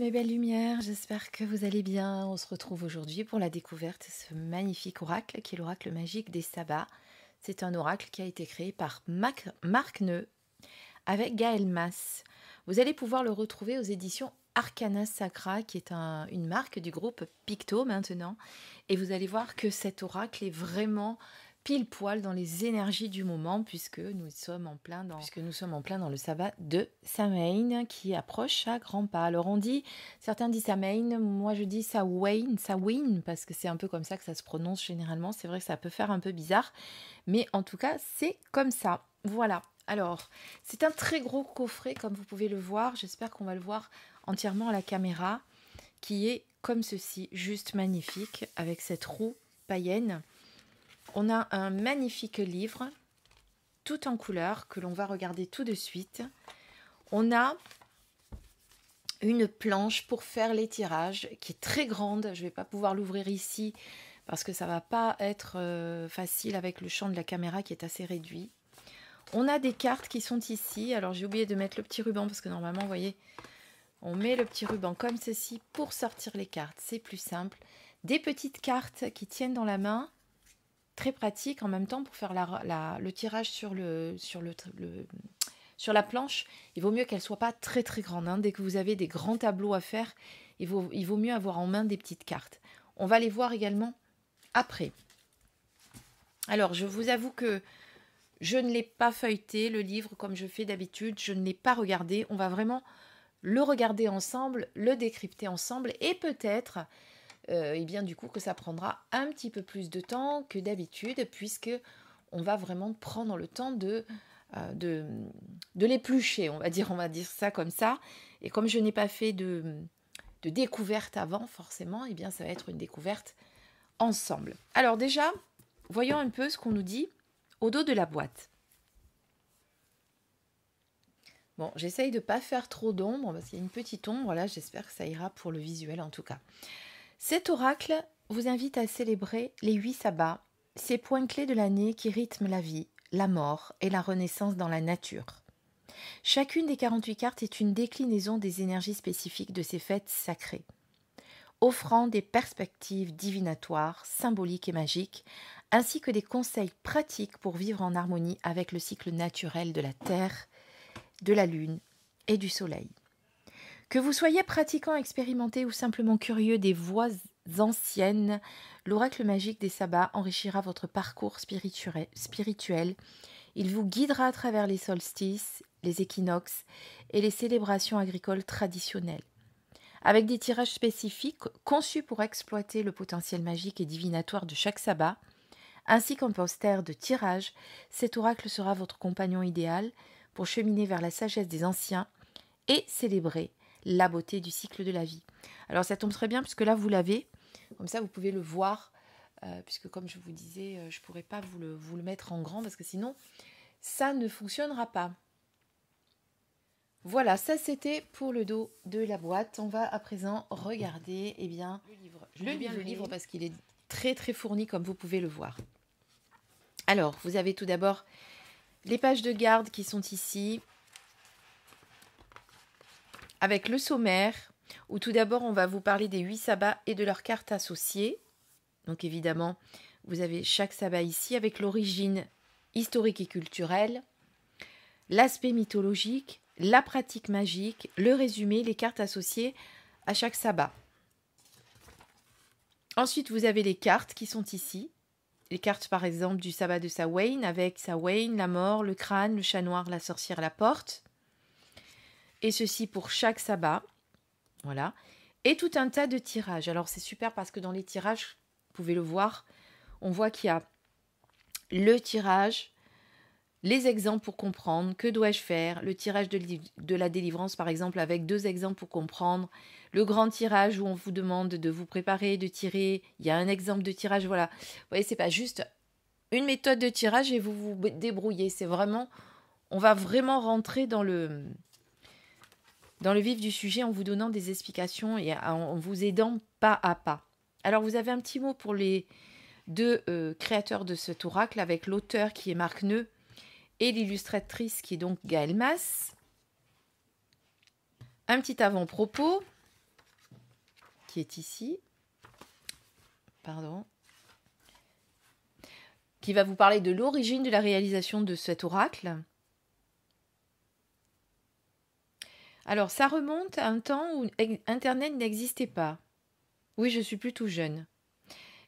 mes belles lumières, j'espère que vous allez bien. On se retrouve aujourd'hui pour la découverte de ce magnifique oracle qui est l'oracle magique des sabbats. C'est un oracle qui a été créé par Marc Neu avec Gaël Mas. Vous allez pouvoir le retrouver aux éditions Arcana Sacra, qui est une marque du groupe Picto maintenant. Et vous allez voir que cet oracle est vraiment pile poil dans les énergies du moment, puisque nous sommes en plein dans le sabbat de Samhain qui approche à grands pas. Alors certains disent Samhain, moi je dis Samhain, parce que c'est un peu comme ça que ça se prononce généralement. C'est vrai que ça peut faire un peu bizarre, mais en tout cas c'est comme ça. Voilà. Alors, c'est un très gros coffret comme vous pouvez le voir. J'espère qu'on va le voir entièrement à la caméra, qui est comme ceci, juste magnifique, avec cette roue païenne. On a un magnifique livre, tout en couleur, que l'on va regarder tout de suite. On a une planche pour faire les tirages, qui est très grande. Je ne vais pas pouvoir l'ouvrir ici, parce que ça ne va pas être facile avec le champ de la caméra qui est assez réduit. On a des cartes qui sont ici. Alors, j'ai oublié de mettre le petit ruban, parce que normalement, vous voyez, on met le petit ruban comme ceci pour sortir les cartes. C'est plus simple. Des petites cartes qui tiennent dans la main. Très pratique en même temps pour faire le tirage sur la planche. Il vaut mieux qu'elle ne soit pas très très grande. Dès que vous avez des grands tableaux à faire, il vaut mieux avoir en main des petites cartes. On va les voir également après. Alors, je vous avoue que je ne l'ai pas feuilleté, le livre, comme je fais d'habitude. Je ne l'ai pas regardé. On va vraiment le regarder ensemble, le décrypter ensemble et peut-être... et bien du coup que ça prendra un petit peu plus de temps que d'habitude, puisque on va vraiment prendre le temps de l'éplucher, on va dire ça comme ça. Et comme je n'ai pas fait de découverte avant, forcément, et bien ça va être une découverte ensemble. Alors déjà, voyons un peu ce qu'on nous dit au dos de la boîte. Bon, j'essaye de ne pas faire trop d'ombre, parce qu'il y a une petite ombre, là, j'espère que ça ira pour le visuel en tout cas. Cet oracle vous invite à célébrer les 8 sabbats, ces points clés de l'année qui rythment la vie, la mort et la renaissance dans la nature. Chacune des 48 cartes est une déclinaison des énergies spécifiques de ces fêtes sacrées, offrant des perspectives divinatoires, symboliques et magiques, ainsi que des conseils pratiques pour vivre en harmonie avec le cycle naturel de la Terre, de la Lune et du Soleil. Que vous soyez pratiquant, expérimenté ou simplement curieux des voies anciennes, l'oracle magique des sabbats enrichira votre parcours spirituel. Il vous guidera à travers les solstices, les équinoxes et les célébrations agricoles traditionnelles. Avec des tirages spécifiques conçus pour exploiter le potentiel magique et divinatoire de chaque sabbat, ainsi qu'un poster de tirage, cet oracle sera votre compagnon idéal pour cheminer vers la sagesse des anciens et célébrer la beauté du cycle de la vie. Alors ça tombe très bien puisque là vous l'avez, comme ça vous pouvez le voir, puisque comme je vous disais, je ne pourrais pas vous le mettre en grand parce que sinon ça ne fonctionnera pas. Voilà, ça c'était pour le dos de la boîte. On va à présent regarder le livre parce qu'il est très très fourni comme vous pouvez le voir. Alors, vous avez tout d'abord les pages de garde qui sont ici, avec le sommaire, où tout d'abord on va vous parler des 8 sabbats et de leurs cartes associées. Donc évidemment, vous avez chaque sabbat ici avec l'origine historique et culturelle, l'aspect mythologique, la pratique magique, le résumé, les cartes associées à chaque sabbat. Ensuite, vous avez les cartes qui sont ici. Les cartes par exemple du sabbat de Samhain avec Samhain, la mort, le crâne, le chat noir, la sorcière, la porte. Et ceci pour chaque sabbat. Voilà. Et tout un tas de tirages. Alors c'est super parce que dans les tirages, vous pouvez le voir, on voit qu'il y a le tirage, les exemples pour comprendre, que dois-je faire, le tirage de la délivrance par exemple avec 2 exemples pour comprendre, le grand tirage où on vous demande de vous préparer, de tirer, il y a un exemple de tirage, voilà. Vous voyez, c'est pas juste une méthode de tirage et vous vous débrouillez, c'est vraiment, on va vraiment rentrer dans le vif du sujet en vous donnant des explications et en vous aidant pas à pas. Alors, vous avez un petit mot pour les 2 créateurs de cet oracle, avec l'auteur qui est Marc Neu et l'illustratrice qui est donc Gaël Mas. Un petit avant-propos. qui est ici. Pardon. Qui va vous parler de l'origine de la réalisation de cet oracle. Alors, ça remonte à un temps où Internet n'existait pas. Oui, je suis plutôt jeune.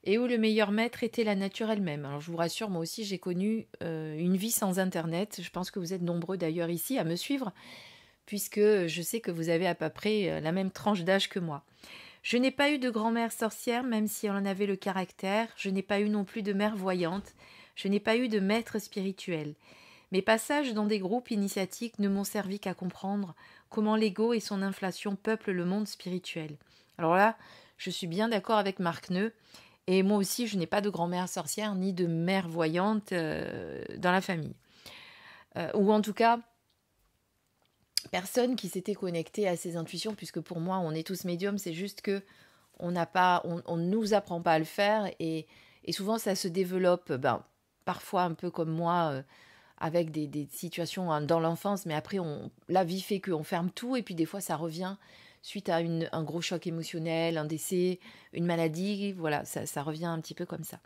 Et où le meilleur maître était la nature elle-même. Alors, je vous rassure, moi aussi, j'ai connu une vie sans Internet. Je pense que vous êtes nombreux d'ailleurs ici à me suivre, puisque je sais que vous avez à peu près la même tranche d'âge que moi. Je n'ai pas eu de grand-mère sorcière, même si elle en avait le caractère. Je n'ai pas eu non plus de mère voyante. Je n'ai pas eu de maître spirituel. Mes passages dans des groupes initiatiques ne m'ont servi qu'à comprendre comment l'ego et son inflation peuplent le monde spirituel. Alors là, je suis bien d'accord avec Marc Neu. Et moi aussi, je n'ai pas de grand-mère sorcière ni de mère voyante dans la famille. Ou en tout cas, personne qui s'était connecté à ses intuitions, puisque pour moi, on est tous médiums, c'est juste que on ne nous apprend pas à le faire. Et souvent, ça se développe, parfois un peu comme moi, avec des situations dans l'enfance, mais après, la vie fait qu'on ferme tout, et puis des fois, ça revient suite à un gros choc émotionnel, un décès, une maladie, voilà, ça revient un petit peu comme ça.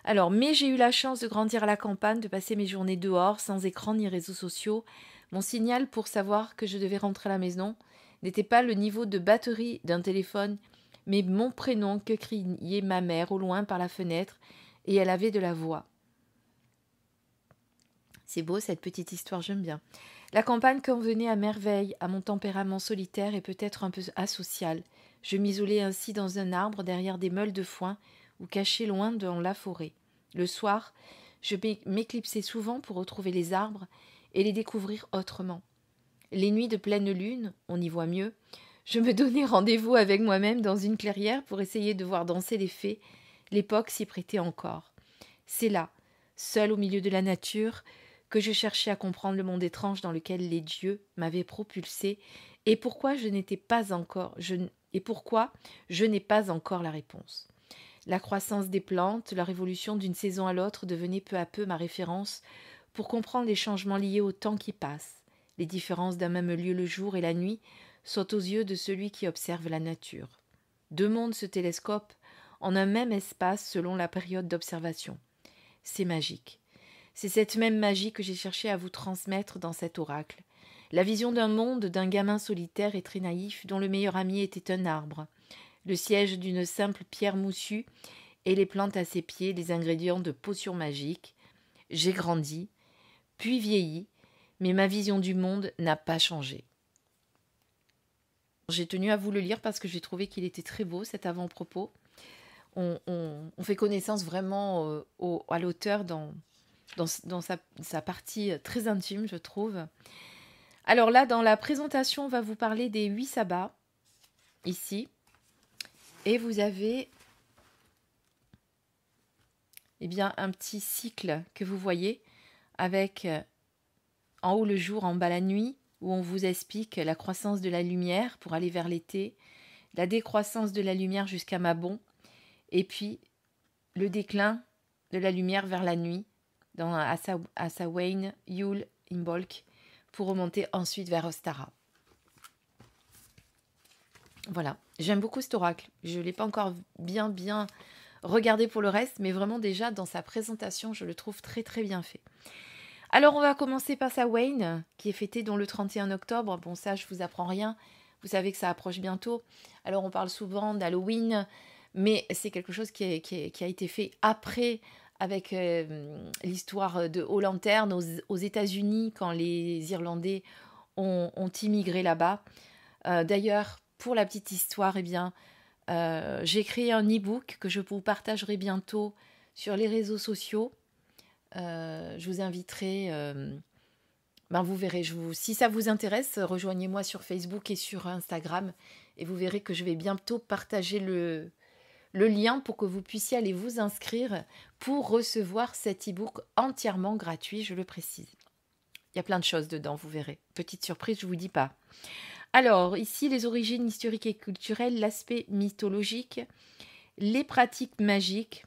Alors, mais j'ai eu la chance de grandir à la campagne, de passer mes journées dehors, sans écran ni réseaux sociaux. Mon signal pour savoir que je devais rentrer à la maison n'était pas le niveau de batterie d'un téléphone, mais mon prénom que criait ma mère au loin par la fenêtre, et elle avait de la voix. C'est beau cette petite histoire, j'aime bien. La campagne convenait à merveille à mon tempérament solitaire et peut-être un peu asocial. Je m'isolais ainsi dans un arbre derrière des meules de foin ou caché loin dans la forêt. Le soir, je m'éclipsais souvent pour retrouver les arbres et les découvrir autrement. Les nuits de pleine lune, on y voit mieux, je me donnais rendez-vous avec moi-même dans une clairière pour essayer de voir danser les fées. L'époque s'y prêtait encore. C'est là, seul au milieu de la nature, que je cherchais à comprendre le monde étrange dans lequel les dieux m'avaient propulsé et pourquoi je n'ai pas encore la réponse. La croissance des plantes, leur évolution d'une saison à l'autre devenait peu à peu ma référence pour comprendre les changements liés au temps qui passe. Les différences d'un même lieu le jour et la nuit sautent aux yeux de celui qui observe la nature. Deux mondes se télescopent en un même espace selon la période d'observation. C'est magique. C'est cette même magie que j'ai cherché à vous transmettre dans cet oracle. La vision d'un monde d'un gamin solitaire et très naïf dont le meilleur ami était un arbre. Le siège d'une simple pierre moussue et les plantes à ses pieds, les ingrédients de potions magiques. J'ai grandi, puis vieilli, mais ma vision du monde n'a pas changé. J'ai tenu à vous le lire parce que j'ai trouvé qu'il était très beau, cet avant-propos. On fait connaissance vraiment à l'auteur dans sa partie très intime, je trouve. Alors là, dans la présentation, on va vous parler des 8 sabbats, ici. Et vous avez un petit cycle que vous voyez, avec en haut le jour, en bas la nuit, où on vous explique la croissance de la lumière pour aller vers l'été, la décroissance de la lumière jusqu'à Mabon, et puis le déclin de la lumière vers la nuit, dans Assawain, Yule, Imbolc, pour remonter ensuite vers Ostara. Voilà, j'aime beaucoup cet oracle. Je ne l'ai pas encore bien regardé pour le reste, mais vraiment déjà dans sa présentation, je le trouve très très bien fait. Alors on va commencer par Samhain, qui est fêté dans le 31 octobre. Bon, ça, je vous apprends rien. Vous savez que ça approche bientôt. Alors on parle souvent d'Halloween, mais c'est quelque chose qui a été fait après, avec l'histoire de Aux Lanternes aux États-Unis, quand les Irlandais ont immigré là-bas. D'ailleurs, pour la petite histoire, j'ai créé un e-book que je vous partagerai bientôt sur les réseaux sociaux. Je vous inviterai, vous verrez, si ça vous intéresse, rejoignez-moi sur Facebook et sur Instagram, et vous verrez que je vais bientôt partager le lien pour que vous puissiez aller vous inscrire pour recevoir cet e-book entièrement gratuit, je le précise. Il y a plein de choses dedans, vous verrez. Petite surprise, je ne vous dis pas. Alors, ici, les origines historiques et culturelles, l'aspect mythologique, les pratiques magiques.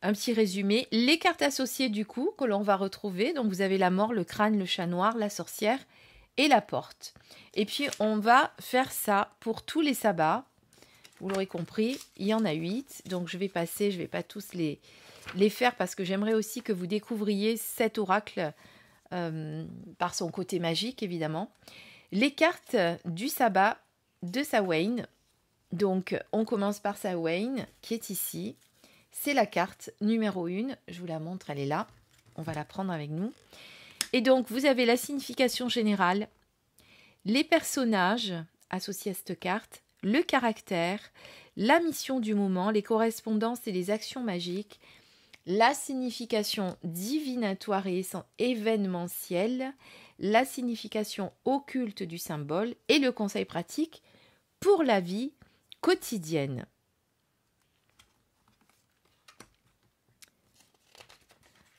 Un petit résumé. Les cartes associées, du coup, que l'on va retrouver. Donc, vous avez la mort, le crâne, le chat noir, la sorcière et la porte. Et puis, on va faire ça pour tous les sabbats. Vous l'aurez compris, il y en a 8. Donc, je vais passer, je ne vais pas tous les faire parce que j'aimerais aussi que vous découvriez cet oracle par son côté magique, évidemment. Les cartes du sabbat de Samhain. Donc, on commence par Samhain, qui est ici. C'est la carte numéro 1. Je vous la montre, elle est là. On va la prendre avec nous. Et donc, vous avez la signification générale, les personnages associés à cette carte, le caractère, la mission du moment, les correspondances et les actions magiques, la signification divinatoire et événementielle, la signification occulte du symbole et le conseil pratique pour la vie quotidienne.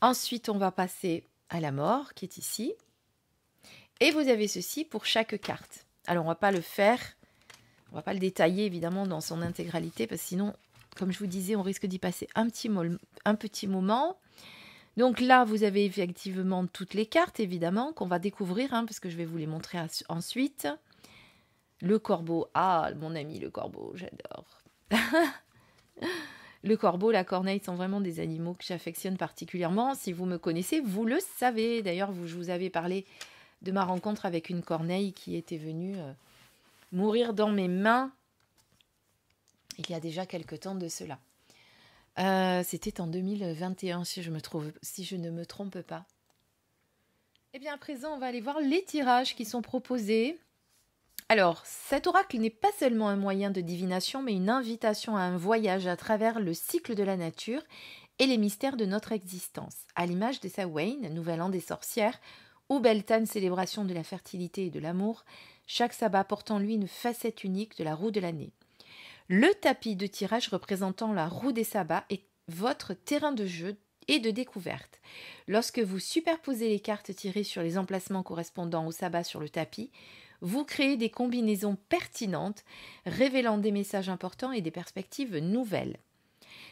Ensuite, on va passer à la mort, qui est ici. Et vous avez ceci pour chaque carte. Alors, on ne va pas le faire, on ne va pas le détailler, évidemment, dans son intégralité, parce que sinon, comme je vous disais, on risque d'y passer un petit moment. Donc là, vous avez effectivement toutes les cartes, évidemment, qu'on va découvrir, parce que je vais vous les montrer ensuite. Le corbeau. Ah, mon ami, le corbeau, j'adore. Le corbeau, la corneille sont vraiment des animaux que j'affectionne particulièrement. Si vous me connaissez, vous le savez. D'ailleurs, je vous avais parlé de ma rencontre avec une corneille qui était venue mourir dans mes mains il y a déjà quelque temps de cela. C'était en 2021, si je ne me trompe pas. Et bien, à présent, on va aller voir les tirages qui sont proposés. Alors, cet oracle n'est pas seulement un moyen de divination, mais une invitation à un voyage à travers le cycle de la nature et les mystères de notre existence. À l'image de Samhain, Nouvel An des sorcières, ou Beltane, célébration de la fertilité et de l'amour, chaque sabbat porte en lui une facette unique de la roue de l'année. Le tapis de tirage représentant la roue des sabbats est votre terrain de jeu et de découverte. Lorsque vous superposez les cartes tirées sur les emplacements correspondant au sabbat sur le tapis, vous créez des combinaisons pertinentes, révélant des messages importants et des perspectives nouvelles.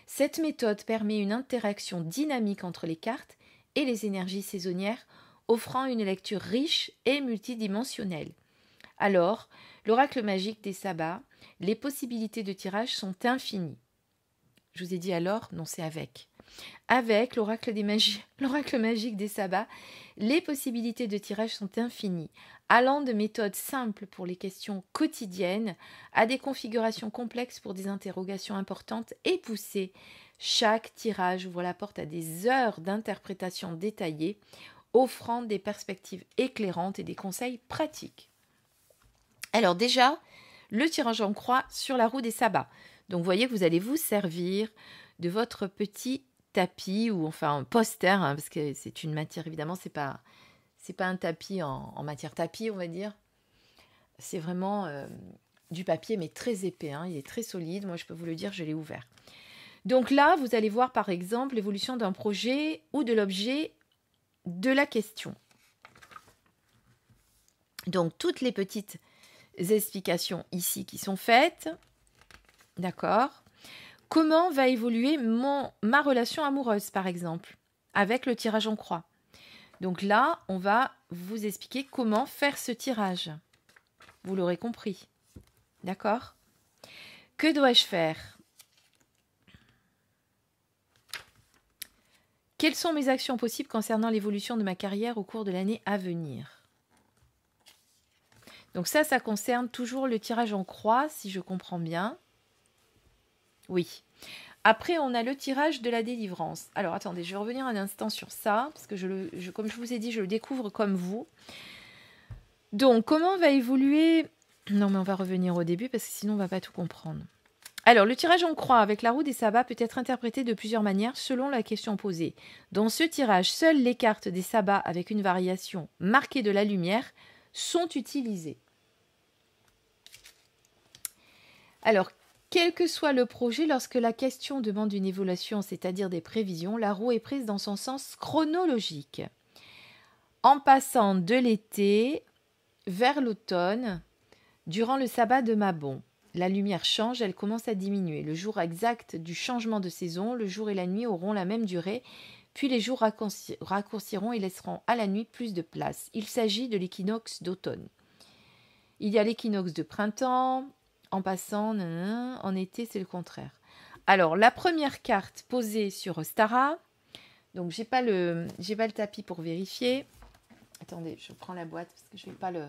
Cette méthode permet une interaction dynamique entre les cartes et les énergies saisonnières, offrant une lecture riche et multidimensionnelle. Alors, l'oracle magique des sabbats, les possibilités de tirage sont infinies. Je vous ai dit alors, non, c'est avec. Avec l'oracle magique des sabbats, les possibilités de tirage sont infinies, allant de méthodes simples pour les questions quotidiennes à des configurations complexes pour des interrogations importantes et poussées. Chaque tirage ouvre la porte à des heures d'interprétation détaillée, offrant des perspectives éclairantes et des conseils pratiques. Alors déjà, le tirage en croix sur la roue des sabbats. Donc vous voyez que vous allez vous servir de votre petit tapis ou enfin un poster, parce que c'est une matière, évidemment, c'est pas un tapis en matière tapis, on va dire. C'est vraiment du papier, mais très épais, il est très solide. Moi, je peux vous le dire, je l'ai ouvert. Donc là, vous allez voir, par exemple, l'évolution d'un projet ou de l'objet de la question. Donc, toutes les petites explications ici qui sont faites. D'accord ? Comment va évoluer ma relation amoureuse, par exemple, avec le tirage en croix. Donc là, on va vous expliquer comment faire ce tirage. Vous l'aurez compris. D'accord ? Que dois-je faire ? Quelles sont mes actions possibles concernant l'évolution de ma carrière au cours de l'année à venir ? Donc ça concerne toujours le tirage en croix, si je comprends bien. Oui. Après, on a le tirage de la délivrance. Alors, attendez, je vais revenir un instant sur ça, parce que comme je vous ai dit, je le découvre comme vous. Donc, comment va évoluer... Non, mais on va revenir au début, parce que sinon, on ne va pas tout comprendre. Alors, le tirage en croix avec la roue des sabbats peut être interprété de plusieurs manières selon la question posée. Dans ce tirage, seules les cartes des sabbats avec une variation marquée de la lumière sont utilisées. Alors, quel que soit le projet, lorsque la question demande une évaluation, c'est-à-dire des prévisions, la roue est prise dans son sens chronologique. En passant de l'été vers l'automne, durant le sabbat de Mabon, la lumière change, elle commence à diminuer. Le jour exact du changement de saison, le jour et la nuit auront la même durée, puis les jours raccourciront et laisseront à la nuit plus de place. Il s'agit de l'équinoxe d'automne. Il y a l'équinoxe de printemps, en passant, en été, c'est le contraire. Alors, la première carte posée sur Ostara, donc j'ai pas le tapis pour vérifier. Attendez, je prends la boîte parce que je vais pas le...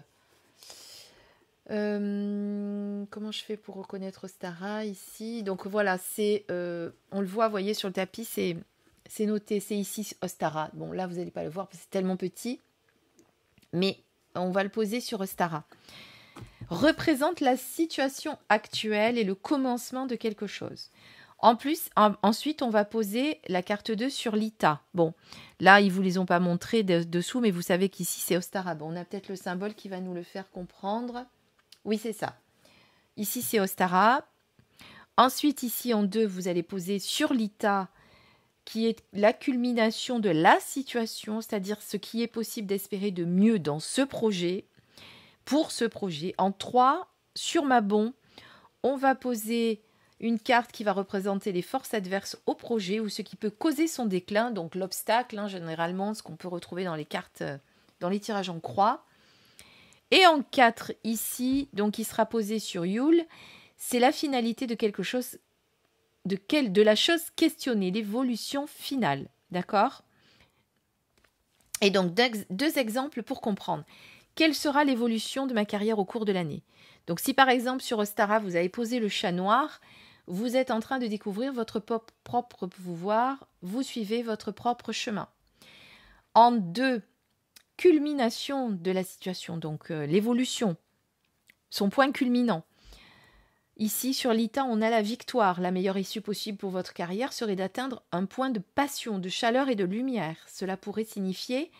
comment je fais pour reconnaître Ostara ici? Donc voilà, c'est, on le voit, vous voyez sur le tapis, c'est noté, c'est ici Ostara. Bon, là, vous n'allez pas le voir parce que c'est tellement petit, mais on va le poser sur Ostara. Représente la situation actuelle et le commencement de quelque chose. En plus, ensuite, on va poser la carte 2 sur l'Ita. Bon, là, ils ne vous les ont pas montrés dessous, mais vous savez qu'ici, c'est Ostara. Bon, on a peut-être le symbole qui va nous le faire comprendre. Oui, c'est ça. Ici, c'est Ostara. Ensuite, ici, en 2, vous allez poser sur l'Ita, qui est la culmination de la situation, c'est-à-dire ce qui est possible d'espérer de mieux dans ce projet. Pour ce projet. En 3, sur Mabon, on va poser une carte qui va représenter les forces adverses au projet ou ce qui peut causer son déclin, donc l'obstacle, généralement, ce qu'on peut retrouver dans les cartes, dans les tirages en croix. Et en 4, ici, donc il sera posé sur Yule, c'est la finalité de quelque chose, de la chose questionnée, l'évolution finale, d'accord? Et donc, 2 exemples pour comprendre. Quelle sera l'évolution de ma carrière au cours de l'année? Donc, si par exemple sur Ostara, vous avez posé le chat noir, vous êtes en train de découvrir votre propre pouvoir, vous suivez votre propre chemin. En 2, culmination de la situation, donc l'évolution, son point culminant. Ici, sur l'Ita, on a la victoire. La meilleure issue possible pour votre carrière serait d'atteindre un point de passion, de chaleur et de lumière. Cela pourrait signifier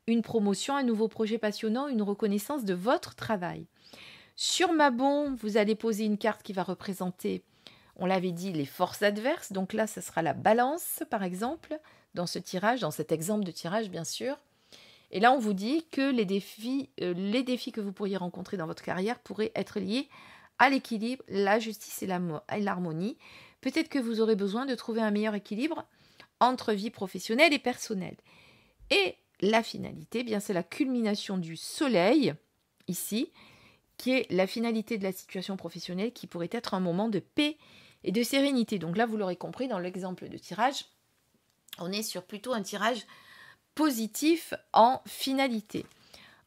une promotion, un nouveau projet passionnant, une reconnaissance de votre travail. Sur Mabon, vous allez poser une carte qui va représenter, on l'avait dit, les forces adverses. Donc là, ce sera la balance, par exemple, dans ce tirage, dans cet exemple de tirage, bien sûr. Et là, on vous dit que les défis que vous pourriez rencontrer dans votre carrière pourraient être liés à l'équilibre, la justice et l'harmonie. Peut-être que vous aurez besoin de trouver un meilleur équilibre entre vie professionnelle et personnelle. Et la finalité, bien c'est la culmination du soleil, ici, qui est la finalité de la situation professionnelle qui pourrait être un moment de paix et de sérénité. Donc là, vous l'aurez compris, dans l'exemple de tirage, on est sur plutôt un tirage positif en finalité.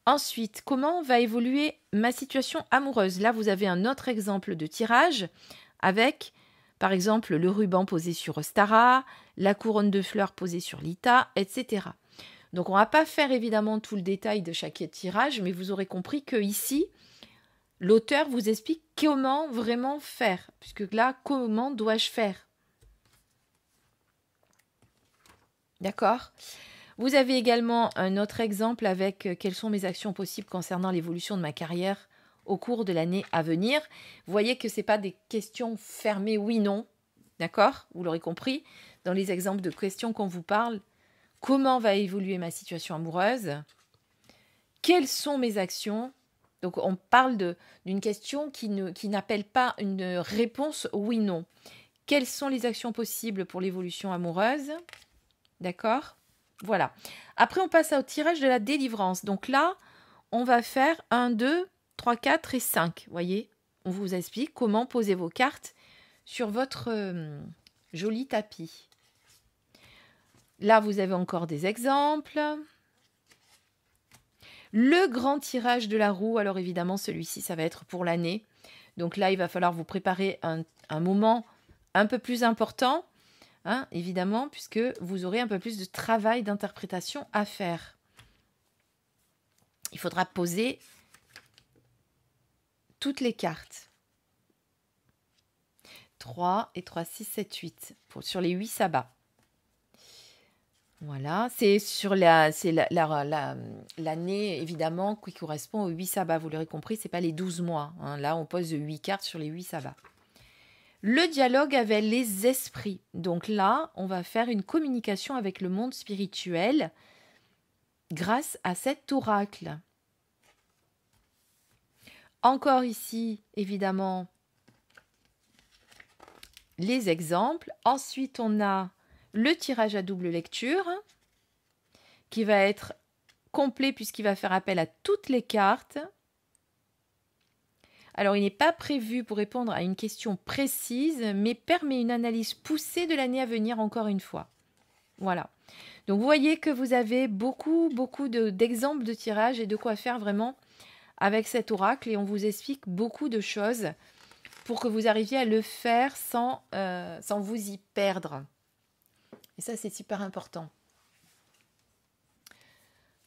Ensuite, comment va évoluer ma situation amoureuse? Là, vous avez un autre exemple de tirage avec, par exemple, le ruban posé sur Ostara, la couronne de fleurs posée sur l'Ita, etc. Donc, on ne va pas faire évidemment tout le détail de chaque tirage, mais vous aurez compris que ici, l'auteur vous explique comment vraiment faire. Puisque là, comment dois-je faire? D'accord? Vous avez également un autre exemple avec quelles sont mes actions possibles concernant l'évolution de ma carrière au cours de l'année à venir. Vous voyez que ce n'est pas des questions fermées oui-non. D'accord? Vous l'aurez compris. Dans les exemples de questions qu'on vous parle, comment va évoluer ma situation amoureuse? Quelles sont mes actions? Donc, on parle d'une question qui n'appelle pas une réponse oui-non. Quelles sont les actions possibles pour l'évolution amoureuse? D'accord? Voilà. Après, on passe au tirage de la délivrance. Donc là, on va faire 1, 2, 3, 4 et 5. Vous voyez? On vous explique comment poser vos cartes sur votre joli tapis. Là, vous avez encore des exemples. Le grand tirage de la roue, alors évidemment, celui-ci, ça va être pour l'année. Donc là, il va falloir vous préparer un moment un peu plus important, évidemment, puisque vous aurez un peu plus de travail d'interprétation à faire. Il faudra poser toutes les cartes. 3 et 3, 6, 7, 8, sur les 8 sabbats. Voilà, c'est sur l'année, évidemment, qui correspond aux 8 sabbats. Vous l'aurez compris, ce n'est pas les 12 mois. Là, on pose 8 cartes sur les 8 sabbats. Le dialogue avec les esprits. Donc là, on va faire une communication avec le monde spirituel grâce à cet oracle. Encore ici, évidemment, les exemples. Ensuite, on a le tirage à double lecture, qui va être complet puisqu'il va faire appel à toutes les cartes. Alors, il n'est pas prévu pour répondre à une question précise, mais permet une analyse poussée de l'année à venir encore une fois. Voilà. Donc, vous voyez que vous avez beaucoup d'exemples de tirages et de quoi faire vraiment avec cet oracle. Et on vous explique beaucoup de choses pour que vous arriviez à le faire sans vous y perdre. Et ça, c'est super important.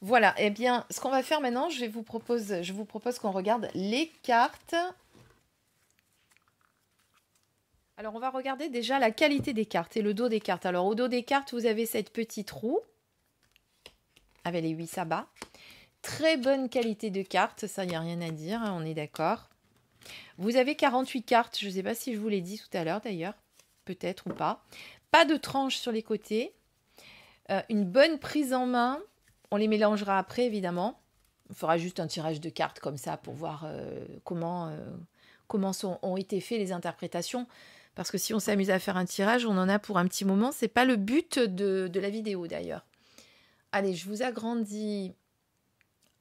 Voilà, eh bien, ce qu'on va faire maintenant, je vous propose qu'on regarde les cartes. Alors, on va regarder déjà la qualité des cartes et le dos des cartes. Alors, au dos des cartes, vous avez cette petite roue avec les 8 sabbats. Très bonne qualité de cartes, ça, il n'y a rien à dire, hein, on est d'accord. Vous avez 48 cartes, je ne sais pas si je vous l'ai dit tout à l'heure d'ailleurs, peut-être ou pas. Pas de tranches sur les côtés. Une bonne prise en main. On les mélangera après, évidemment. On fera juste un tirage de cartes comme ça pour voir comment ont été faites les interprétations. Parce que si on s'amuse à faire un tirage, on en a pour un petit moment. Ce n'est pas le but de la vidéo, d'ailleurs. Allez, je vous agrandis.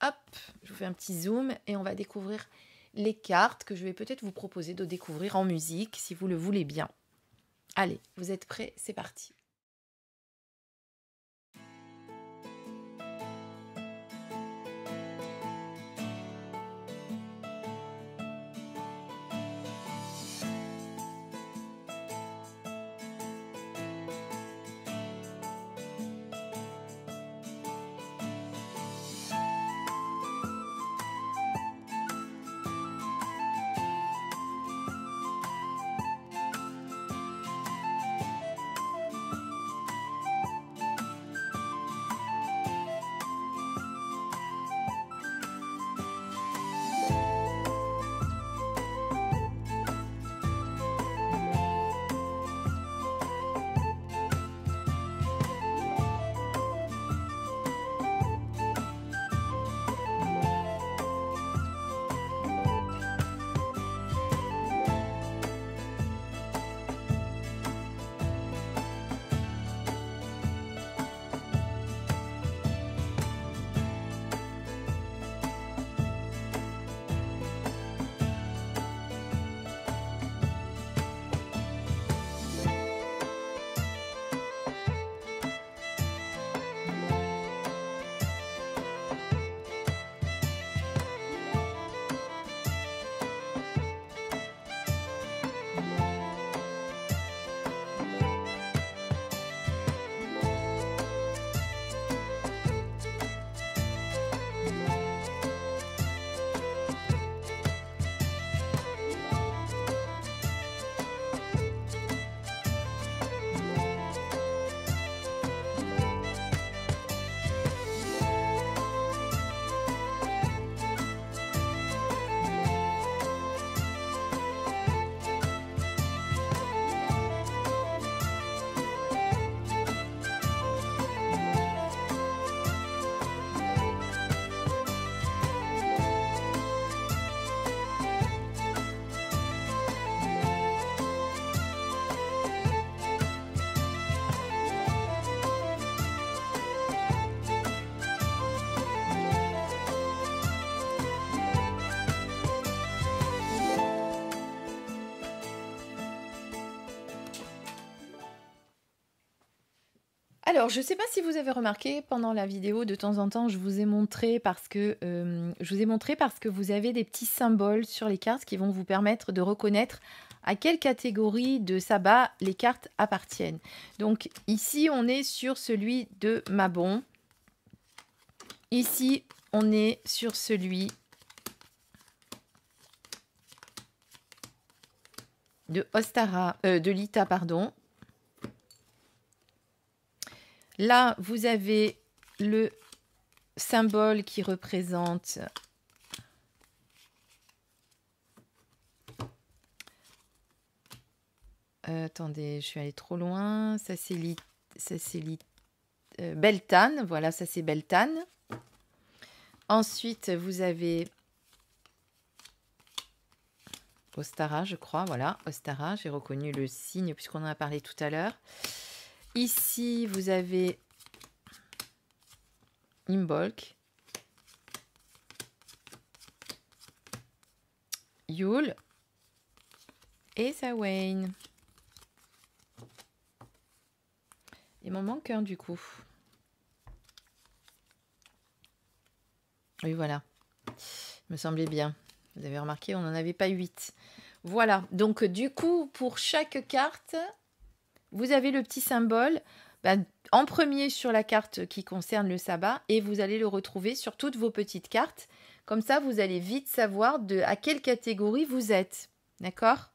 Hop, je vous fais un petit zoom et on va découvrir les cartes que je vais peut-être vous proposer de découvrir en musique, si vous le voulez bien. Allez, vous êtes prêts? C'est parti. Alors, je ne sais pas si vous avez remarqué pendant la vidéo, de temps en temps, je vous ai montré parce que vous avez des petits symboles sur les cartes qui vont vous permettre de reconnaître à quelle catégorie de sabbat les cartes appartiennent. Donc ici, on est sur celui de Mabon. Ici, on est sur celui de Lita, pardon. Là, vous avez le symbole qui représente attendez, je suis allée trop loin. Ça, c'est Beltane. Voilà, ça, c'est Beltane. Ensuite, vous avez Ostara, je crois. Voilà, Ostara. J'ai reconnu le signe puisqu'on en a parlé tout à l'heure. Ici, vous avez Imbolc, Yule et Sawain. Il m'en manque un du coup. Oui, voilà. Me semblait bien. Vous avez remarqué, on n'en avait pas 8. Voilà. Donc, du coup, pour chaque carte, vous avez le petit symbole en premier sur la carte qui concerne le sabbat et vous allez le retrouver sur toutes vos petites cartes. Comme ça, vous allez vite savoir à quelle catégorie vous êtes. D'accord ?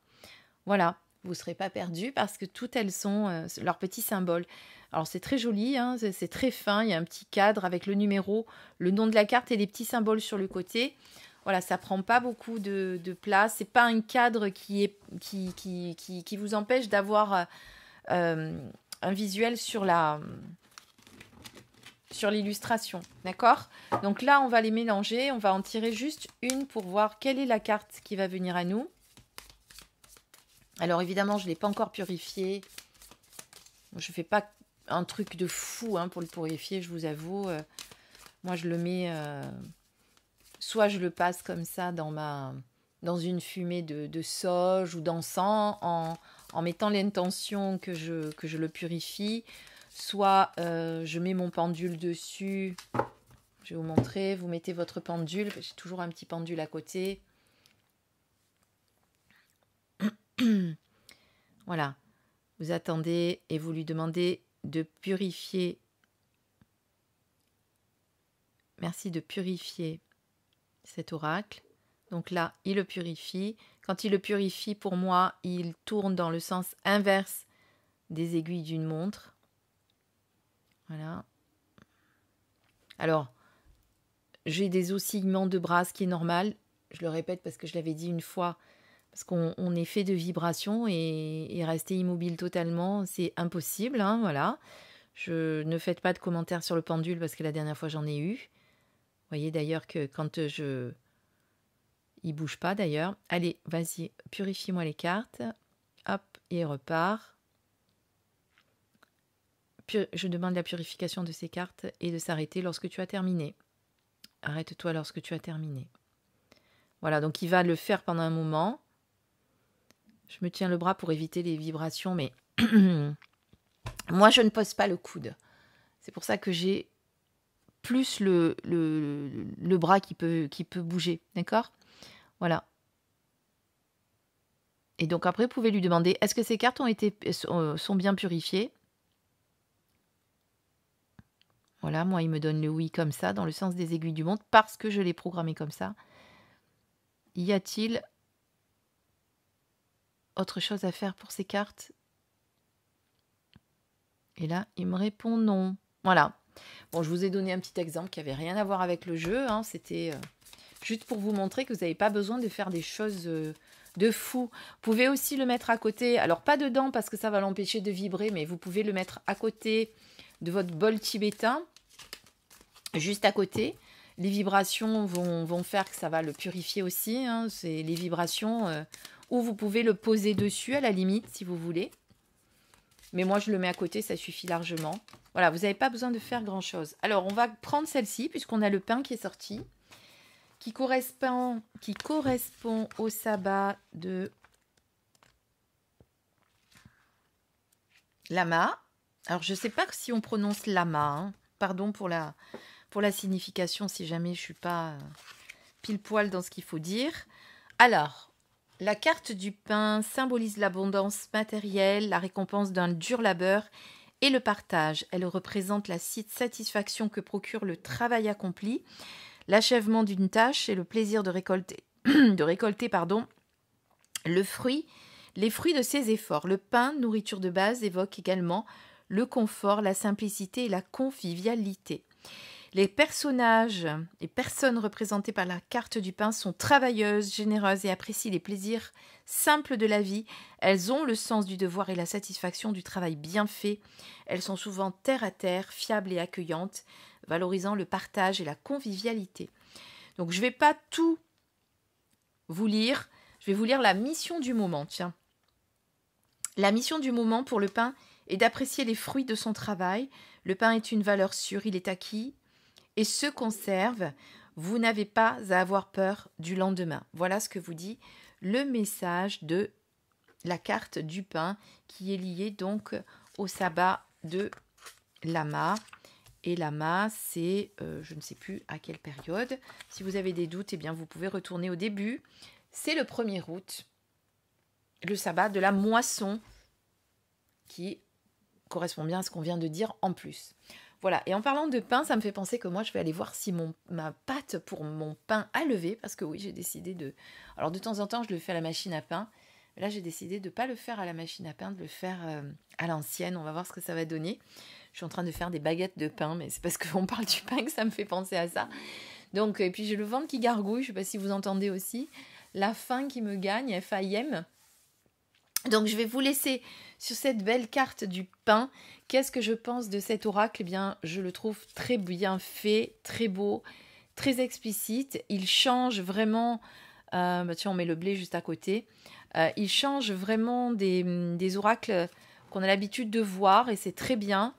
Voilà. Vous ne serez pas perdu parce que toutes elles sont leurs petits symboles. Alors, c'est très joli, hein, c'est très fin. Il y a un petit cadre avec le numéro, le nom de la carte et les petits symboles sur le côté. Voilà, ça prend pas beaucoup de place. C'est pas un cadre qui vous empêche d'avoir un visuel sur l'illustration. D'accord ? Donc là, on va les mélanger. On va en tirer juste une pour voir quelle est la carte qui va venir à nous. Alors évidemment, je ne l'ai pas encore purifié. Je ne fais pas un truc de fou pour le purifier, je vous avoue. Moi, je le mets... soit je le passe comme ça dans une fumée de sauge ou d'encens en mettant l'intention que je le purifie. Soit je mets mon pendule dessus. Je vais vous montrer. Vous mettez votre pendule. J'ai toujours un petit pendule à côté. Voilà. Vous attendez et vous lui demandez de purifier. Merci de purifier cet oracle. Donc là, il le purifie. Quand il le purifie, pour moi, il tourne dans le sens inverse des aiguilles d'une montre. Voilà. Alors, j'ai des oscillements de bras, ce qui est normal. Je le répète parce que je l'avais dit une fois. Parce qu'on est fait de vibrations et rester immobile totalement, c'est impossible. Voilà. Ne faites pas de commentaires sur le pendule parce que la dernière fois, j'en ai eu. Vous voyez d'ailleurs que quand il bouge pas d'ailleurs. Allez, vas-y, purifie-moi les cartes. Hop, et il repart. Je demande la purification de ces cartes et de s'arrêter lorsque tu as terminé. Arrête-toi lorsque tu as terminé. Voilà, donc il va le faire pendant un moment. Je me tiens le bras pour éviter les vibrations, mais moi, je ne pose pas le coude. C'est pour ça que j'ai plus le bras qui peut bouger, d'accord ? Voilà. Et donc après, vous pouvez lui demander, est-ce que ces cartes sont bien purifiées ? Voilà, moi, il me donne le oui comme ça, dans le sens des aiguilles du montre, parce que je l'ai programmé comme ça. Y a-t-il autre chose à faire pour ces cartes ? Et là, il me répond non. Voilà. Bon, je vous ai donné un petit exemple qui n'avait rien à voir avec le jeu. C'était juste pour vous montrer que vous n'avez pas besoin de faire des choses de fou. Vous pouvez aussi le mettre à côté. Alors, pas dedans parce que ça va l'empêcher de vibrer, mais vous pouvez le mettre à côté de votre bol tibétain. Juste à côté. Les vibrations vont faire que ça va le purifier aussi. C'est les vibrations où vous pouvez le poser dessus à la limite si vous voulez. Mais moi, je le mets à côté, ça suffit largement. Voilà, vous n'avez pas besoin de faire grand-chose. Alors, on va prendre celle-ci, puisqu'on a le pain qui est sorti, qui correspond au sabbat de Lama. Alors, je ne sais pas si on prononce Lama. Pardon pour la signification, si jamais je ne suis pas pile poil dans ce qu'il faut dire. Alors, la carte du pain symbolise l'abondance matérielle, la récompense d'un dur labeur et le partage. Elle représente la satisfaction que procure le travail accompli, l'achèvement d'une tâche et le plaisir de récolter, les fruits de ses efforts. Le pain, nourriture de base, évoque également le confort, la simplicité et la convivialité. Les personnes représentées par la carte du pain sont travailleuses, généreuses et apprécient les plaisirs simples de la vie. Elles ont le sens du devoir et la satisfaction du travail bien fait. Elles sont souvent terre à terre, fiables et accueillantes, valorisant le partage et la convivialité. Donc je ne vais pas tout vous lire. Je vais vous lire la mission du moment. Tiens. La mission du moment pour le pain et d'apprécier les fruits de son travail. Le pain est une valeur sûre, il est acquis et se conserve. Vous n'avez pas à avoir peur du lendemain. Voilà ce que vous dit le message de la carte du pain qui est liée donc au sabbat de Lama. Et Lama, c'est, je ne sais plus à quelle période. Si vous avez des doutes, eh bien, vous pouvez retourner au début. C'est le 1er août, le sabbat de la moisson, qui correspond bien à ce qu'on vient de dire en plus. Voilà, et en parlant de pain, ça me fait penser que moi, je vais aller voir si ma pâte pour mon pain a levé, parce que oui, j'ai décidé de... Alors, de temps en temps, je le fais à la machine à pain, mais là, j'ai décidé de ne pas le faire à la machine à pain, de le faire à l'ancienne. On va voir ce que ça va donner. Je suis en train de faire des baguettes de pain, mais c'est parce qu'on parle du pain que ça me fait penser à ça. Donc, et puis j'ai le ventre qui gargouille, je ne sais pas si vous entendez aussi. La faim qui me gagne, F-A-I-M. Donc, je vais vous laisser sur cette belle carte du pain. Qu'est-ce que je pense de cet oracle? Eh bien, je le trouve très bien fait, très beau, très explicite. Il change vraiment... tiens, on met le blé juste à côté. Il change vraiment des oracles qu'on a l'habitude de voir et c'est très bien.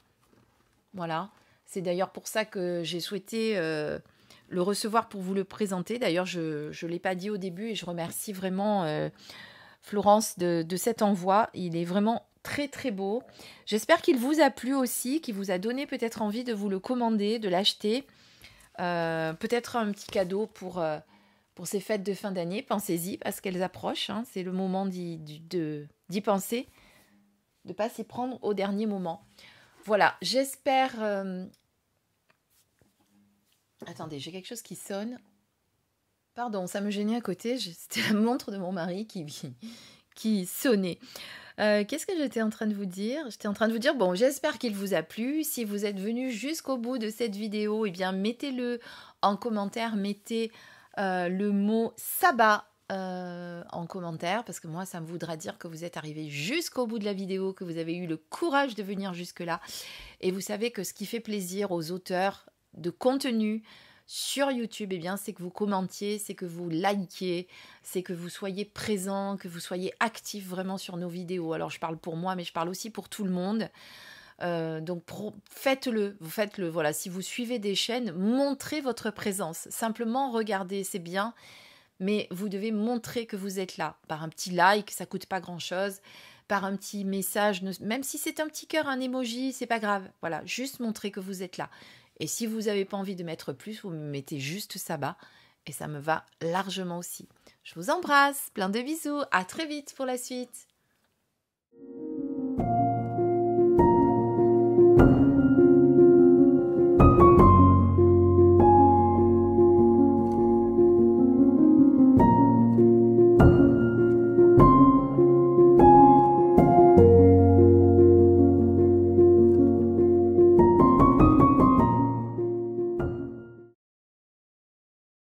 Voilà. C'est d'ailleurs pour ça que j'ai souhaité le recevoir pour vous le présenter. D'ailleurs, je ne l'ai pas dit au début et je remercie vraiment... Florence de cet envoi, il est vraiment très très beau. J'espère qu'il vous a plu aussi, qu'il vous a donné peut-être envie de vous le commander, de l'acheter. Peut-être un petit cadeau pour ces fêtes de fin d'année. Pensez-y parce qu'elles approchent. Hein. C'est le moment d'y penser, de ne pas s'y prendre au dernier moment. Voilà, j'espère... Attendez, j'ai quelque chose qui sonne. Pardon, ça me gênait à côté. C'était la montre de mon mari qui sonnait. Qu'est-ce que j'étais en train de vous dire? J'étais en train de vous dire, bon, j'espère qu'il vous a plu. Si vous êtes venu jusqu'au bout de cette vidéo, eh bien, mettez-le en commentaire. Mettez le mot sabbat en commentaire parce que moi, ça me voudra dire que vous êtes arrivé jusqu'au bout de la vidéo, que vous avez eu le courage de venir jusque-là. Et vous savez que ce qui fait plaisir aux auteurs de contenu sur YouTube, eh bien, c'est que vous commentiez, c'est que vous likiez, c'est que vous soyez présent, que vous soyez actif vraiment sur nos vidéos. Alors, je parle pour moi, mais je parle aussi pour tout le monde. Donc, faites-le. Vous faites-le. Voilà, si vous suivez des chaînes, montrez votre présence. Simplement, regardez, c'est bien, mais vous devez montrer que vous êtes là. Par un petit like, ça coûte pas grand-chose. Par un petit message, même si c'est un petit cœur, un emoji, c'est pas grave. Voilà, juste montrer que vous êtes là. Et si vous n'avez pas envie de mettre plus, vous me mettez juste sabbat et ça me va largement aussi. Je vous embrasse, plein de bisous, à très vite pour la suite.